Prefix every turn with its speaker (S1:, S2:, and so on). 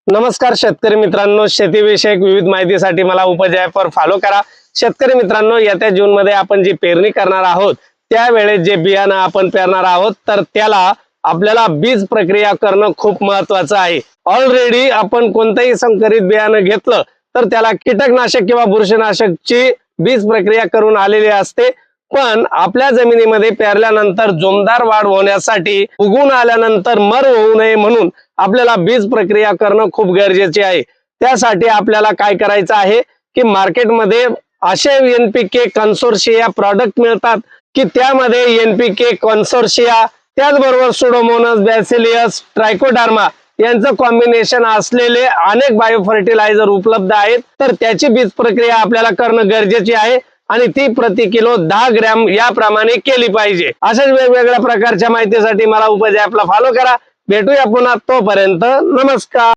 S1: नमस्कार शेतकरी मित्रांनो, शेतीविषयक विविध माहितीसाठी मला उपज ॲप वर फॉलो करा। शेतकरी मित्रांनो, येत्या जून मध्ये आपण जी पेरणी करणार आहोत त्यावेळेस जे बियाणं आपण पेरणार आहोत तर त्याला आपल्याला बीज प्रक्रिया करणं खूप महत्त्वाचं आहे। ऑलरेडी आपण कोणतेही संकरित बियाणं घेतलं तर त्याला कीटकनाशक किंवा बुरशीनाशकची बीज प्रक्रिया करून आलेली असते, पण आपल्या जमिनीमध्ये पेरल्यानंतर जोमदार वाढ होण्यासाठी, उगवून आल्यानंतर मर होऊ नये म्हणून आपल्याला बीज प्रक्रिया करणं खूप गरजेचे आहे। त्यासाठी आपल्याला काय करायचं आहे की मार्केटमध्ये असे एनपीके कन्सोर्शिया प्रॉडक्ट मिळतात की त्यामध्ये एनपीके कन्सोर्शिया त्याचबरोबर सुडोमोनास, बॅसिलियस, ट्रायकोडर्मा यांचं कॉम्बिनेशन असलेले अनेक बायो फर्टिलायझर उपलब्ध आहेत। तर त्याची बीज प्रक्रिया आपल्याला करणं गरजेची आहे आणि ती प्रति किलो 10 ग्रॅम याप्रमाणे केली पाहिजे। अशाच वेगवेगळ्या प्रकारच्या माहितीसाठी मला उपज ॲपला फॉलो करा। भेटूया पुन्हा, तोपर्यंत नमस्कार।